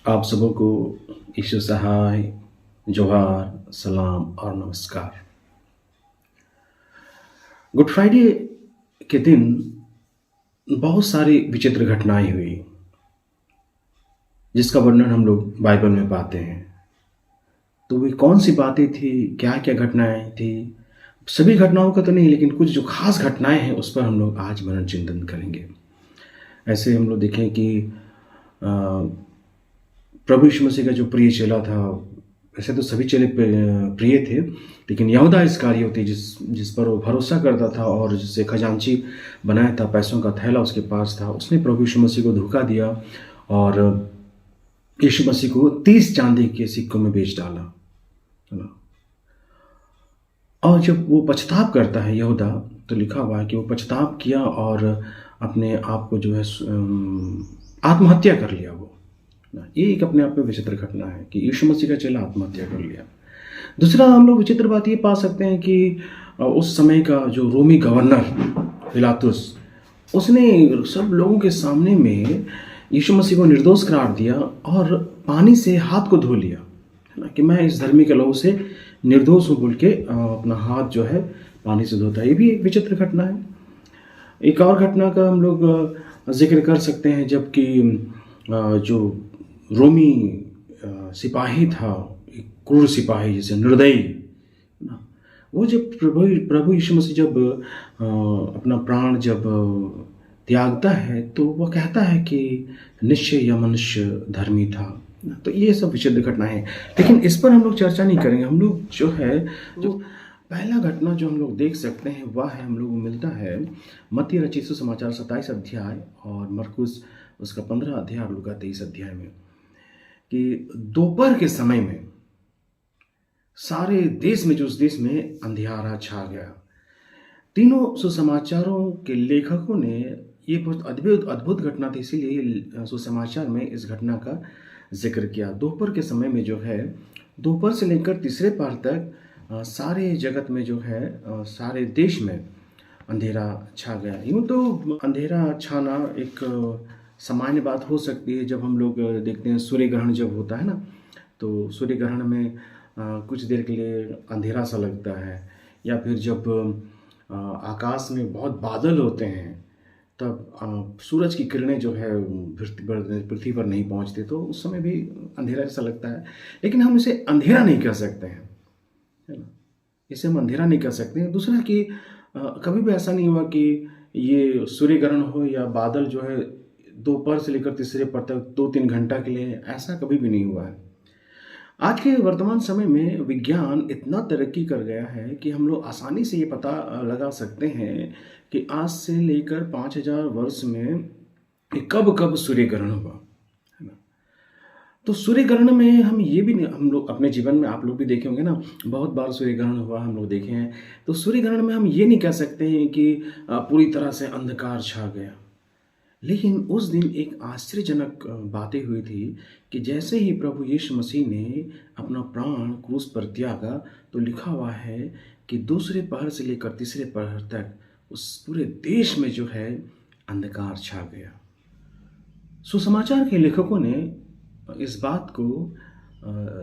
आप सबों को ईशु सहाय, जोहार, सलाम और नमस्कार। गुड फ्राइडे के दिन बहुत सारी विचित्र घटनाएँ हुई, जिसका वर्णन हम लोग बाइबल में पाते हैं। तो वे कौन-सी बातें थी, क्या-क्या घटनाएँ थी, सभी घटनाओं का तो नहीं लेकिन कुछ जो ख़ास घटनाएँ हैं, उस पर हम लोग आज मनन चिंतन करेंगे। ऐसे हम लोग देखें कि अ, प्रभु यीशु मसीह का जो प्रिय चेला था, वैसे तो सभी चेले प्रिय थे, लेकिन यहूदा इस्करियोती जिस जिस पर वो भरोसा करता था और जिसे खजांची बनाया था, पैसों का थैला उसके पास था, उसने प्रभु यीशु मसीह को धोखा दिया और यीशु मसीह को 30 चांदी के सिक्कों में बेच डाला, है ना? और जब वो पछतावा करता है यहूदा, तो लिखा हुआ है कि वो पछतावा किया और अपने आप को जो है आत्महत्या कर लिया वो। ना, ये एक अपने आप में विचित्र घटना है कि यीशु मसीह का चेला आत्महत्या कर लिया। दूसरा हम लोग विचित्र बात ये पा सकते हैं कि उस समय का जो रोमी गवर्नर पिलातुस, उसने सब लोगों के सामने में यीशु मसीह को निर्दोष करार दिया और पानी से हाथ को धो लिया, है ना? कि मैं इस धर्मी के लहू से निर्दोष हूँ बोल के अपना हाथ जो है पानी से धोता है। ये भी एक विचित्र घटना है। एक और घटना का हम लोग ज़िक्र कर सकते हैं जबकि जो रोमी सिपाही था, एक क्रूर सिपाही जिसे निर्दयी, ना, वो जब प्रभु प्रभु यीशु मसीह जब अपना प्राण जब त्यागता है तो वह कहता है कि निश्चय यह मनुष्य धर्मी था। तो ये सब विचित्र घटनाएं हैं, लेकिन इस पर हम लोग चर्चा नहीं करेंगे। हम लोग जो है जो पहला घटना जो हम लोग देख सकते हैं वह है, हम लोग को मिलता है मत्ती रचित सुसमाचार 27 अध्याय और मरकुस उसका 15 अध्याय और लूका 23 अध्याय में, कि दोपहर के समय में सारे देश में, जो उस देश में अंधियारा छा गया। तीनों सुसमाचारों के लेखकों ने ये बहुत अद्भुत अद्भुत घटना थी, इसीलिए सुसमाचार में इस घटना का जिक्र किया। दोपहर के समय में जो है, दोपहर से लेकर तीसरे पहर तक सारे जगत में जो है, सारे देश में अंधेरा छा गया। यूँ तो अंधेरा छाना एक सामान्य बात हो सकती है। जब हम लोग देखते हैं सूर्य ग्रहण जब होता है ना, तो सूर्य ग्रहण में कुछ देर के लिए अंधेरा सा लगता है, या फिर जब आकाश में बहुत बादल होते हैं तब सूरज की किरणें जो है पृथ्वी पर नहीं पहुंचती, तो उस समय भी अंधेरा जैसा लगता है। लेकिन हम इसे अंधेरा नहीं कह सकते हैं, है ना? इसे हम अंधेरा नहीं कह सकते हैं। दूसरा कि कभी भी ऐसा नहीं हुआ कि ये सूर्य ग्रहण हो या बादल जो है दोपहर से लेकर तीसरे पहर तक 2-3 घंटा के लिए, ऐसा कभी भी नहीं हुआ है। आज के वर्तमान समय में विज्ञान इतना तरक्की कर गया है कि हम लोग आसानी से ये पता लगा सकते हैं कि आज से लेकर 5000 वर्ष में कब-कब सूर्य ग्रहण हुआ, है ना? तो सूर्य ग्रहण में हम ये भी नहीं, हम लोग अपने जीवन में, आप लोग भी देखे होंगे ना, बहुत बार सूर्य ग्रहण हुआ हम लोग देखे हैं। तो सूर्य ग्रहण में हम ये नहीं कह सकते हैं कि पूरी तरह से अंधकार छा गया। लेकिन उस दिन एक आश्चर्यजनक बातें हुई थी कि जैसे ही प्रभु यीशु मसीह ने अपना प्राण क्रूस पर त्यागा, तो लिखा हुआ है कि दूसरे पहर से लेकर तीसरे पहर तक उस पूरे देश में जो है अंधकार छा गया। सुसमाचार के लेखकों ने इस बात को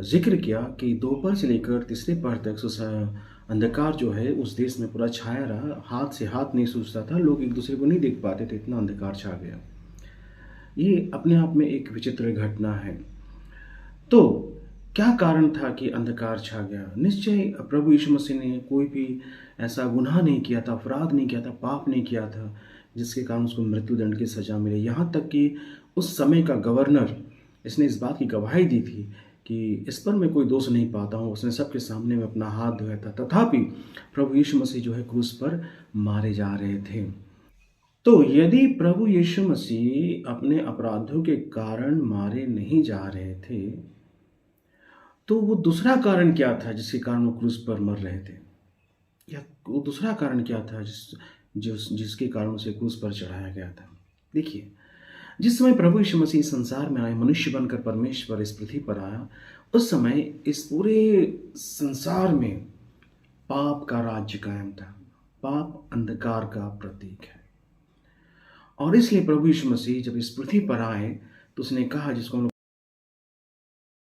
जिक्र किया कि दोपहर से लेकर तीसरे पहर तक अंधकार जो है उस देश में पूरा छाया रहा, हाथ से हाथ नहीं सूझता था, लोग एक दूसरे को नहीं देख पाते थे, इतना अंधकार छा गया। ये अपने आप में एक विचित्र घटना है। तो क्या कारण था कि अंधकार छा गया? निश्चय प्रभु यीशु मसीह ने कोई भी ऐसा गुनाह नहीं किया था, अपराध नहीं किया था, पाप नहीं किया था जिसके कारण उसको मृत्युदंड की सजा मिले। यहाँ तक कि उस समय का गवर्नर, इसने इस बात की गवाही दी थी कि इस पर मैं कोई दोष नहीं पाता हूँ, उसने सबके सामने में अपना हाथ धोया था। तथापि प्रभु यीशु मसीह जो है क्रूस पर मारे जा रहे थे। तो यदि प्रभु यीशु मसीह अपने अपराधों के कारण मारे नहीं जा रहे थे, तो वो दूसरा कारण क्या था जिसके कारण वो क्रूस पर मर रहे थे? या वो दूसरा कारण क्या था जिसके कारण उसे क्रूस पर चढ़ाया गया था? देखिए, जिस समय प्रभु यीशु मसीह संसार में आए, मनुष्य बनकर परमेश्वर इस पृथ्वी पर आया, उस समय इस पूरे संसार में पाप का राज्य कायम था। पाप अंधकार का प्रतीक है, और इसलिए प्रभु यीशु मसीह जब इस पृथ्वी पर आए तो उसने कहा, जिसको हम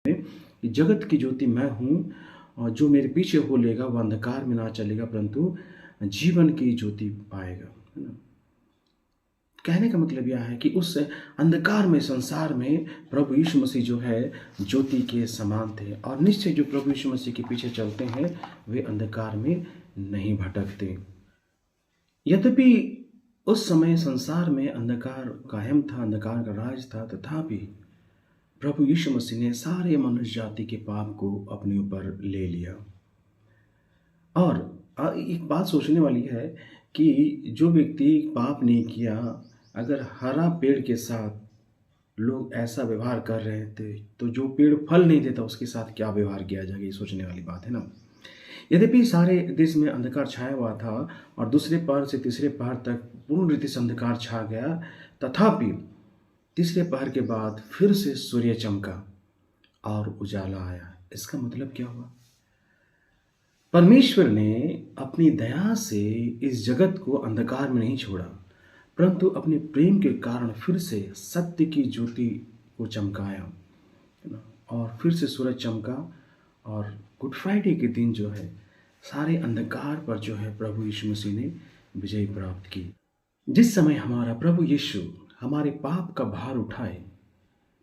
कि जगत की ज्योति मैं हूँ और जो मेरे पीछे हो लेगा वह अंधकार में ना चलेगा परंतु जीवन की ज्योति पाएगा, है ना? कहने का मतलब यह है कि उस अंधकार में संसार में प्रभु यीशु मसीह जो है ज्योति के समान थे और निश्चय जो प्रभु यीशु मसीह के पीछे चलते हैं वे अंधकार में नहीं भटकते। यद्यपि उस समय संसार में अंधकार कायम था, अंधकार का राज था, तथापि प्रभु यीशु मसीह ने सारे मनुष्य जाति के पाप को अपने ऊपर ले लिया। और एक बात सोचने वाली है कि जो व्यक्ति पाप नहीं किया, अगर हरा पेड़ के साथ लोग ऐसा व्यवहार कर रहे थे तो जो पेड़ फल नहीं देता उसके साथ क्या व्यवहार किया जाएगा, ये सोचने वाली बात है ना। यद्यपि सारे देश में अंधकार छाया हुआ था और दूसरे पहर से तीसरे पहर तक पूर्ण रीति से अंधकार छा गया, तथापि तीसरे पहर के बाद फिर से सूर्य चमका और उजाला आया। इसका मतलब क्या हुआ? परमेश्वर ने अपनी दया से इस जगत को अंधकार में नहीं छोड़ा, परंतु अपने प्रेम के कारण फिर से सत्य की ज्योति को चमकाया, है ना? और फिर से सूरज चमका और गुड फ्राइडे के दिन जो है सारे अंधकार पर जो है प्रभु यीशु मसीह ने विजय प्राप्त की। जिस समय हमारा प्रभु यीशु हमारे पाप का भार उठाए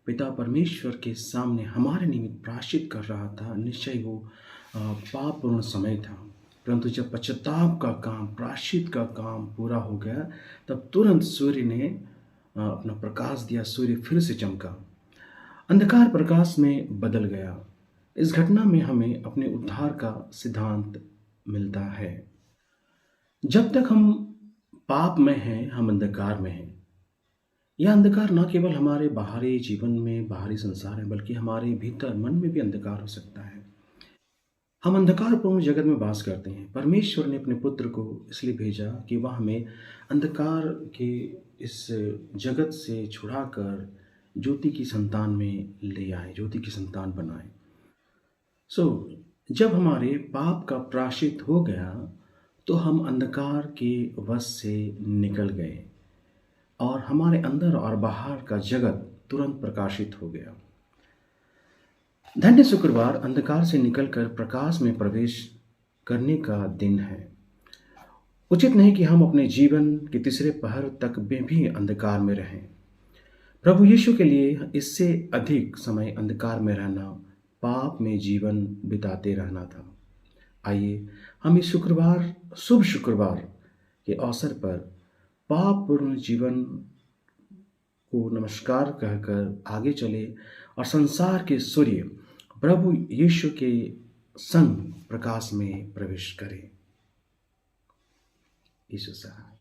पिता परमेश्वर के सामने हमारे निमित्त प्रायश्चित कर रहा था, निश्चय वो पापपूर्ण समय था, परंतु जब पश्चाताप का काम, प्रायश्चित का काम पूरा हो गया तब तुरंत सूर्य ने अपना प्रकाश दिया, सूर्य फिर से चमका, अंधकार प्रकाश में बदल गया। इस घटना में हमें अपने उद्धार का सिद्धांत मिलता है। जब तक हम पाप में हैं, हम अंधकार में हैं। यह अंधकार न केवल हमारे बाहरी जीवन में, बाहरी संसार है, बल्कि हमारे भीतर मन में भी अंधकार हो सकता है। हम अंधकारपूर्ण जगत में वास करते हैं। परमेश्वर ने अपने पुत्र को इसलिए भेजा कि वह हमें अंधकार के इस जगत से छुड़ाकर ज्योति की संतान में ले आए, ज्योति की संतान बनाए। जब हमारे पाप का प्रायश्चित हो गया तो हम अंधकार के वश से निकल गए और हमारे अंदर और बाहर का जगत तुरंत प्रकाशित हो गया। धन्य शुक्रवार अंधकार से निकलकर प्रकाश में प्रवेश करने का दिन है। उचित नहीं कि हम अपने जीवन के तीसरे पहर तक में भी अंधकार में रहें। प्रभु यीशु के लिए इससे अधिक समय अंधकार में रहना, पाप में जीवन बिताते रहना था। आइए हम इस शुक्रवार, शुभ शुक्रवार के अवसर पर पापपूर्ण जीवन को नमस्कार कहकर आगे चले और संसार के सूर्य प्रभु यीशु के संग प्रकाश में प्रवेश करें। यीशु सहाय।